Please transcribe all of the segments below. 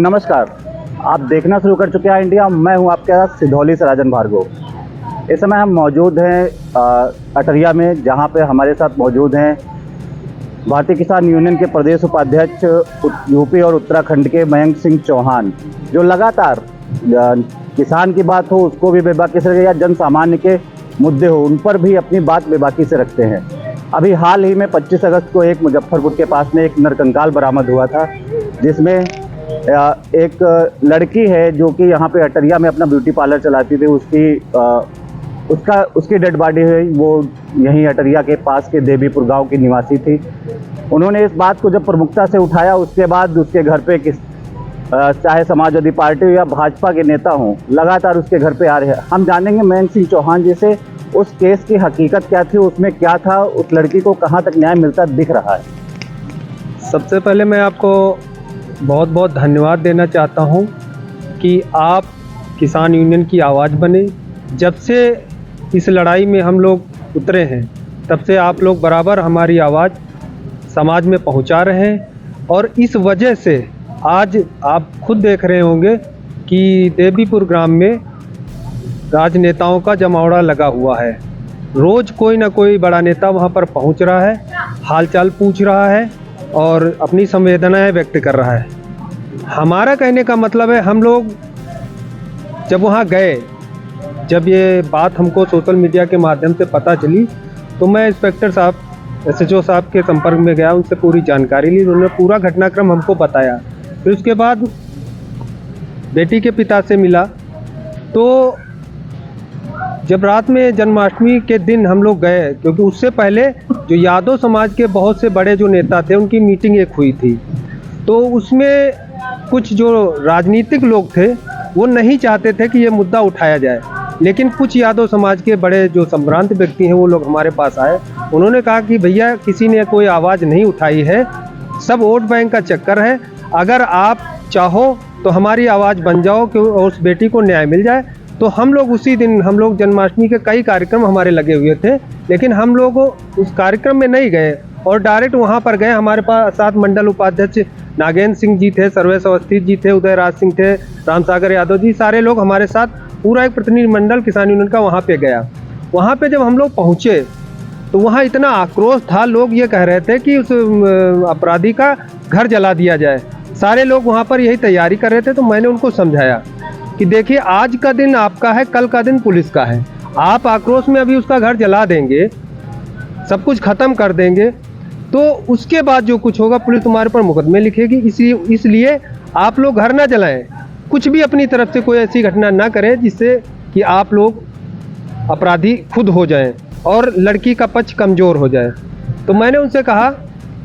नमस्कार। आप देखना शुरू कर चुके हैं इंडिया। मैं हूं आपके साथ सिधौली से राजन भार्गव। इस समय हम मौजूद हैं अटरिया में, जहां पे हमारे साथ मौजूद हैं भारतीय किसान यूनियन के प्रदेश उपाध्यक्ष यूपी और उत्तराखंड के मयंक सिंह चौहान, जो लगातार किसान की बात हो उसको भी बेबाकी से, या जन सामान्य के मुद्दे हो उन पर भी अपनी बात बेबाकी से रखते हैं। अभी हाल ही में 25 अगस्त को एक मुजफ्फरपुर के पास में एक नरकंकाल बरामद हुआ था, जिसमें एक लड़की है जो कि यहाँ पे अटरिया में अपना ब्यूटी पार्लर चलाती थी। उसकी डेड बॉडी है, वो यहीं अटरिया के पास के देवीपुर गांव की निवासी थी। उन्होंने इस बात को जब प्रमुखता से उठाया, उसके बाद उसके घर पे चाहे समाजवादी पार्टी या भाजपा के नेता हों, लगातार उसके घर पे आ रहे हैं। हम जानेंगे मयंक सिंह चौहान जी से उस केस की हकीकत क्या थी, उसमें क्या था, उस लड़की को कहाँ तक न्याय मिलता दिख रहा है। सबसे पहले मैं आपको बहुत बहुत धन्यवाद देना चाहता हूं कि आप किसान यूनियन की आवाज़ बने। जब से इस लड़ाई में हम लोग उतरे हैं, तब से आप लोग बराबर हमारी आवाज़ समाज में पहुंचा रहे हैं, और इस वजह से आज आप खुद देख रहे होंगे कि देवीपुर ग्राम में राजनेताओं का जमावड़ा लगा हुआ है। रोज़ कोई ना कोई बड़ा नेता वहां पर पहुंच रहा है, हालचाल पूछ रहा है और अपनी संवेदनाएं व्यक्त कर रहा है। हमारा कहने का मतलब है, हम लोग जब वहाँ गए, जब ये बात हमको सोशल मीडिया के माध्यम से पता चली, तो मैं इंस्पेक्टर साहब, SHO साहब के संपर्क में गया, उनसे पूरी जानकारी ली। उन्होंने पूरा घटनाक्रम हमको बताया। फिर उसके बाद बेटी के पिता से मिला। तो जब रात में जन्माष्टमी के दिन हम लोग गए, क्योंकि उससे पहले जो यादव समाज के बहुत से बड़े जो नेता थे, उनकी मीटिंग एक हुई थी। तो उसमें कुछ जो राजनीतिक लोग थे वो नहीं चाहते थे कि ये मुद्दा उठाया जाए, लेकिन कुछ यादव समाज के बड़े जो संभ्रांत व्यक्ति हैं वो लोग हमारे पास आए। उन्होंने कहा कि भैया, किसी ने कोई आवाज़ नहीं उठाई है, सब वोट बैंक का चक्कर है। अगर आप चाहो तो हमारी आवाज़ बन जाओ कि उस बेटी को न्याय मिल जाए। तो हम लोग उसी दिन, हम लोग जन्माष्टमी के कई कार्यक्रम हमारे लगे हुए थे, लेकिन हम लोग उस कार्यक्रम में नहीं गए और डायरेक्ट वहाँ पर गए। हमारे पास साथ मंडल उपाध्यक्ष नागेंद्र सिंह जी थे, सर्वेश अवस्थी जी थे, उदय राज सिंह थे, रामसागर यादव जी, सारे लोग हमारे साथ, पूरा एक प्रतिनिधिमंडल किसान यूनियन का वहाँ पे गया। वहाँ पे जब हम लोग पहुँचे तो वहाँ इतना आक्रोश था, लोग ये कह रहे थे कि उस अपराधी का घर जला दिया जाए। सारे लोग वहाँ पर यही तैयारी कर रहे थे। तो मैंने उनको समझाया कि देखिए, आज का दिन आपका है, कल का दिन पुलिस का है। आप आक्रोश में अभी उसका घर जला देंगे, सब कुछ ख़त्म कर देंगे, तो उसके बाद जो कुछ होगा पुलिस तुम्हारे पर मुकदमे लिखेगी। इसलिए आप लोग घर ना जलाएं, कुछ भी अपनी तरफ से कोई ऐसी घटना ना करें जिससे कि आप लोग अपराधी खुद हो जाएं और लड़की का पक्ष कमज़ोर हो जाए। तो मैंने उनसे कहा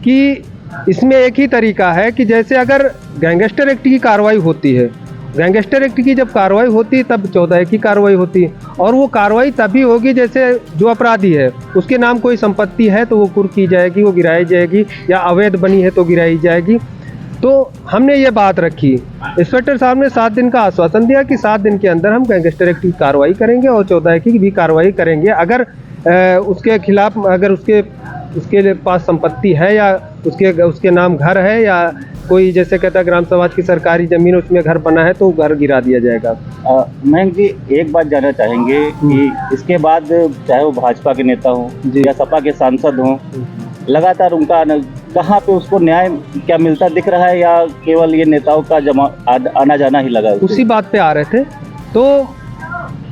कि इसमें एक ही तरीका है कि जैसे अगर गैंगस्टर एक्ट की कार्रवाई होती है, गैंगस्टर एक्ट की जब कार्रवाई होती है तब 14 की कार्रवाई होती है, और वो कार्रवाई तभी होगी जैसे जो अपराधी है उसके नाम कोई संपत्ति है तो वो कुर्क की जाएगी, वो गिराई जाएगी, या अवैध बनी है तो गिराई जाएगी। तो हमने ये बात रखी। इंस्पेक्टर साहब ने 7 दिन का आश्वासन दिया कि 7 दिन के अंदर हम गैंगस्टर एक्ट की कार्रवाई करेंगे और 14 की भी कार्रवाई करेंगे। अगर उसके खिलाफ, अगर उसके पास संपत्ति है या उसके नाम घर है, या कोई जैसे कहता है ग्राम समाज की सरकारी ज़मीन उसमें घर बना है, तो घर गिरा दिया जाएगा। मयंक जी, एक बात जानना चाहेंगे कि इसके बाद चाहे वो भाजपा के नेता हों या सपा के सांसद हों, लगातार उनका कहाँ पे उसको न्याय क्या मिलता दिख रहा है, या केवल ये नेताओं का आना जाना ही लगा? उसी बात पे आ रहे थे। तो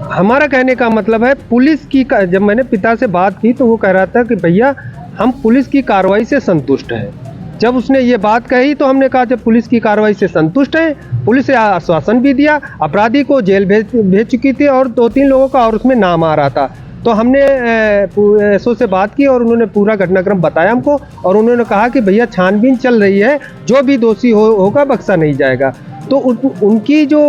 हमारा कहने का मतलब है, पुलिस की, जब मैंने पिता से बात की तो वो कह रहा था कि भैया, हम पुलिस की कार्रवाई से संतुष्ट हैं। जब उसने ये बात कही तो हमने कहा, जब पुलिस की कार्रवाई से संतुष्ट है, पुलिस ने आश्वासन भी दिया, अपराधी को जेल भेज चुकी थी और 2-3 लोगों का और उसमें नाम आ रहा था। तो हमने SO से बात की और उन्होंने पूरा घटनाक्रम बताया हमको, और उन्होंने कहा कि भैया, छानबीन चल रही है, जो भी दोषी होगा बख्शा नहीं जाएगा। तो उनकी जो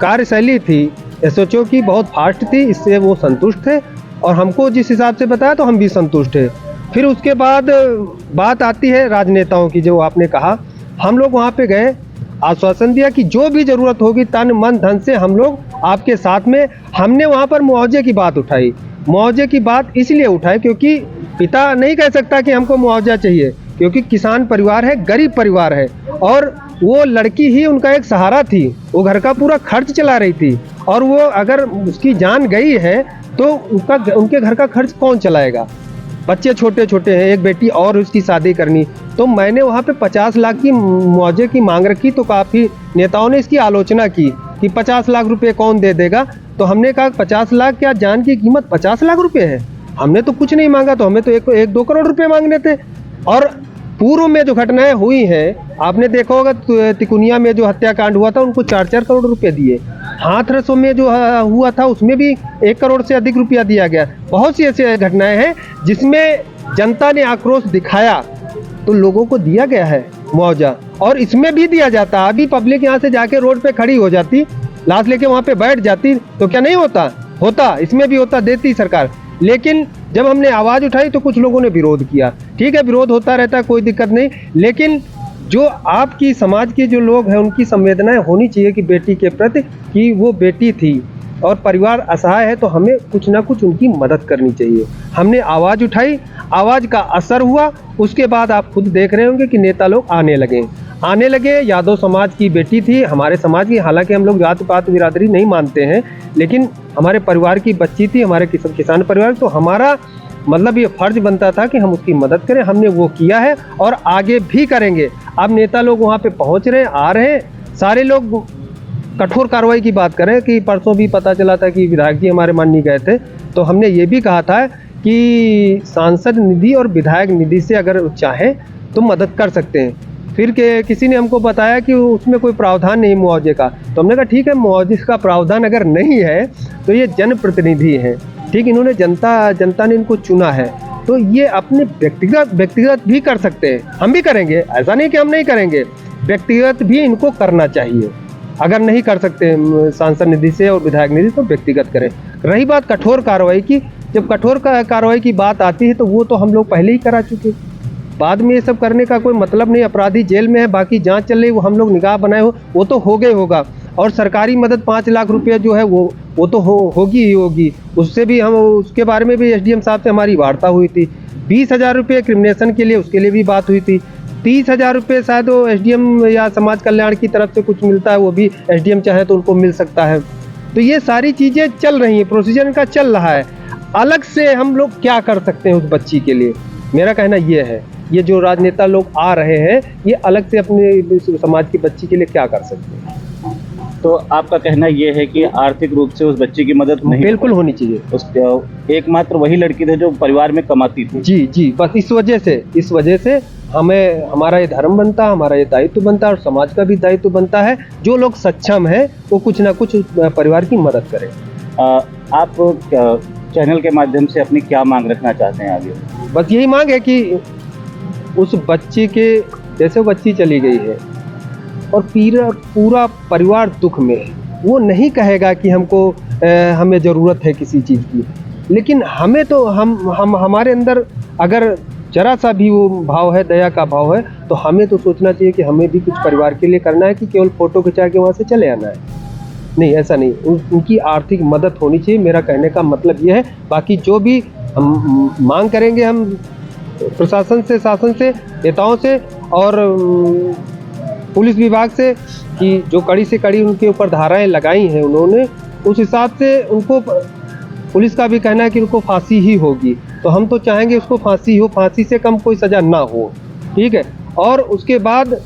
कार्यशैली थी SHO की बहुत फास्ट थी, इससे वो संतुष्ट थे, और हमको जिस हिसाब से बताया तो हम भी संतुष्ट थे। फिर उसके बाद बात आती है राजनेताओं की, जो आपने कहा। हम लोग वहाँ पे गए, आश्वासन दिया कि जो भी ज़रूरत होगी तन मन धन से हम लोग आपके साथ में। हमने वहाँ पर मुआवजे की बात उठाई। मुआवजे की बात इसलिए उठाई क्योंकि पिता नहीं कह सकता कि हमको मुआवजा चाहिए, क्योंकि किसान परिवार है, गरीब परिवार है, और वो लड़की ही उनका एक सहारा थी। वो घर का पूरा खर्च चला रही थी, और वो अगर उसकी जान गई है तो उनके घर का खर्च कौन चलाएगा? बच्चे छोटे छोटे हैं, एक बेटी और उसकी शादी करनी। तो मैंने वहाँ पे 50 लाख की मुआवजे की मांग रखी, तो काफ़ी नेताओं ने इसकी आलोचना की कि 50 लाख रुपए कौन दे देगा। तो हमने कहा 50 लाख क्या, जान की कीमत 50 लाख रुपए है? हमने तो कुछ नहीं मांगा, तो हमें तो 1-2 करोड़ रुपए मांगने थे। और पूर्व में जो घटनाएं हुई हैं, आपने देखा होगा तिकुनिया में जो हत्याकांड हुआ था, उनको 4-4 करोड़ रुपए दिए। हाथरसों में जो हुआ था उसमें भी 1 करोड़ से अधिक रुपया दिया गया। बहुत सी ऐसी घटनाएं हैं जिसमें जनता ने आक्रोश दिखाया तो लोगों को दिया गया है मुआवजा, और इसमें भी दिया जाता। अभी पब्लिक यहाँ से जाके रोड पे खड़ी हो जाती, लाश लेके वहाँ पे बैठ जाती, तो क्या नहीं होता? होता, इसमें भी होता, देती सरकार। लेकिन जब हमने आवाज़ उठाई तो कुछ लोगों ने विरोध किया। ठीक है, विरोध होता रहता है, कोई दिक्कत नहीं, लेकिन जो आपकी समाज के जो लोग हैं उनकी संवेदनाएं होनी चाहिए कि बेटी के प्रति, कि वो बेटी थी और परिवार असहाय है, तो हमें कुछ ना कुछ उनकी मदद करनी चाहिए। हमने आवाज़ उठाई, आवाज़ का असर हुआ। उसके बाद आप खुद देख रहे होंगे कि नेता लोग आने लगे। यादव समाज की बेटी थी, हमारे समाज की, हालांकि हम लोग जात पात बिरादरी नहीं मानते हैं, लेकिन हमारे परिवार की बच्ची थी, हमारे किसान परिवार, तो हमारा मतलब ये फर्ज बनता था कि हम उसकी मदद करें। हमने वो किया है और आगे भी करेंगे। अब नेता लोग वहाँ पे पहुँच रहे हैं, आ रहे हैं, सारे लोग कठोर कार्रवाई की बात करें। कि परसों भी पता चला था कि विधायक जी हमारे माननीय गए थे, तो हमने ये भी कहा था कि सांसद निधि और विधायक निधि से अगर चाहें तो मदद कर सकते हैं। फिर किसी ने हमको बताया कि उसमें कोई प्रावधान नहीं मुआवजे का, तो हमने कहा ठीक है, मुआवजे का प्रावधान अगर नहीं है तो ये जनप्रतिनिधि हैं, ठीक, इन्होंने जनता ने इनको चुना है, तो ये अपने व्यक्तिगत भी कर सकते हैं। हम भी करेंगे, ऐसा नहीं कि हम नहीं करेंगे, व्यक्तिगत भी इनको करना चाहिए। अगर नहीं कर सकते सांसद निधि से और विधायक निधि, तो व्यक्तिगत करें। रही बात कठोर कार्रवाई की, जब कठोर कार्रवाई की बात आती है तो वो तो हम लोग पहले ही करा चुके, बाद में ये सब करने का कोई मतलब नहीं। अपराधी जेल में है, बाकी जांच चल रही, वो हम लोग निगाह बनाए हो, वो तो हो गए होगा। और सरकारी मदद 5 लाख रुपये जो है वो तो होगी ही होगी। उससे भी हम, उसके बारे में भी एसडीएम साहब से हमारी वार्ता हुई थी। 20,000 रुपये क्रिमिनेशन के लिए, उसके लिए भी बात हुई थी। 30,000 रुपये शायद वो एसडीएम या समाज कल्याण की तरफ से कुछ मिलता है, वो भी एसडीएम चाहे तो उनको मिल सकता है। तो ये सारी चीज़ें चल रही हैं, प्रोसीजर का चल रहा है। अलग से हम लोग क्या कर सकते हैं उस बच्ची के लिए, मेरा कहना ये है। ये जो राजनेता लोग आ रहे हैं, ये अलग से अपने समाज की बच्ची के लिए क्या कर सकते हैं? तो आपका कहना ये है कि आर्थिक रूप से उस बच्ची की मदद नहीं बिल्कुल होनी चाहिए। उस एकमात्र वही लड़की थी जो परिवार में कमाती थी। जी, बस इस वजह से हमें, हमारा ये धर्म बनता है, हमारा ये दायित्व बनता है, और समाज का भी दायित्व बनता है, जो लोग सक्षम हैं वो कुछ ना कुछ परिवार की मदद करें। आप चैनल के माध्यम से अपनी क्या मांग रखना चाहते हैं आगे? बस यही मांग है कि उस बच्ची के, जैसे बच्ची चली गई है और पूरा परिवार दुख में है, वो नहीं कहेगा कि हमें ज़रूरत है किसी चीज़ की, लेकिन हमें तो हमारे अंदर अगर जरा सा भी वो भाव है, दया का भाव है, तो हमें तो सोचना चाहिए कि हमें भी कुछ परिवार के लिए करना है, कि केवल फ़ोटो खिंचा के वहाँ से चले आना है। नहीं, ऐसा नहीं, उनकी आर्थिक मदद होनी चाहिए, मेरा कहने का मतलब ये है। बाकी जो भी हम मांग करेंगे, हम प्रशासन से, शासन से, नेताओं से और पुलिस विभाग से, कि जो कड़ी से कड़ी उनके ऊपर धाराएं लगाई हैं उन्होंने, उस हिसाब से उनको, पुलिस का भी कहना है कि उनको फांसी ही होगी, तो हम तो चाहेंगे उसको फांसी हो, फांसी से कम कोई सज़ा ना हो, ठीक है। और उसके बाद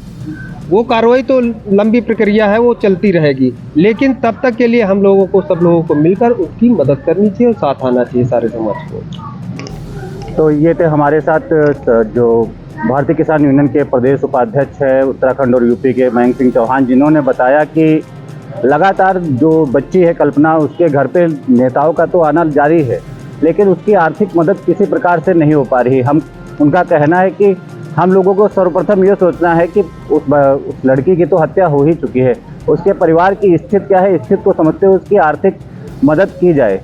वो कार्रवाई तो लंबी प्रक्रिया है, वो चलती रहेगी, लेकिन तब तक के लिए हम लोगों को, सब लोगों को मिलकर उसकी मदद करनी चाहिए और साथ आना चाहिए सारे समाज को। तो ये थे हमारे साथ जो भारतीय किसान यूनियन के प्रदेश उपाध्यक्ष है उत्तराखंड और यूपी के, मयंक सिंह चौहान, जिन्होंने बताया कि लगातार जो बच्ची है कल्पना, उसके घर पे नेताओं का तो आना जारी है, लेकिन उसकी आर्थिक मदद किसी प्रकार से नहीं हो पा रही। उनका कहना है कि हम लोगों को सर्वप्रथम ये सोचना है कि उस लड़की की तो हत्या हो ही चुकी है, उसके परिवार की स्थिति क्या है, स्थिति को समझते हुए उसकी आर्थिक मदद की जाए।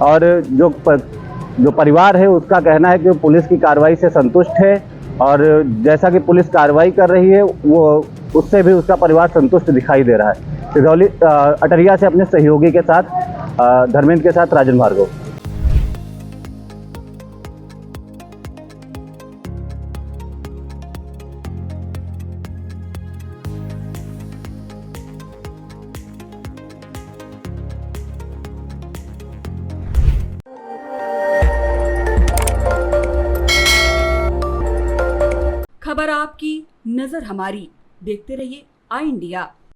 और जो परिवार है उसका कहना है कि पुलिस की कार्रवाई से संतुष्ट है, और जैसा कि पुलिस कार्रवाई कर रही है वो, उससे भी उसका परिवार संतुष्ट दिखाई दे रहा है। सिधौली अटरिया से अपने सहयोगी के साथ, धर्मेंद्र के साथ, राजन भार्गव। खबर आपकी, नजर हमारी। देखते रहिए आई इंडिया।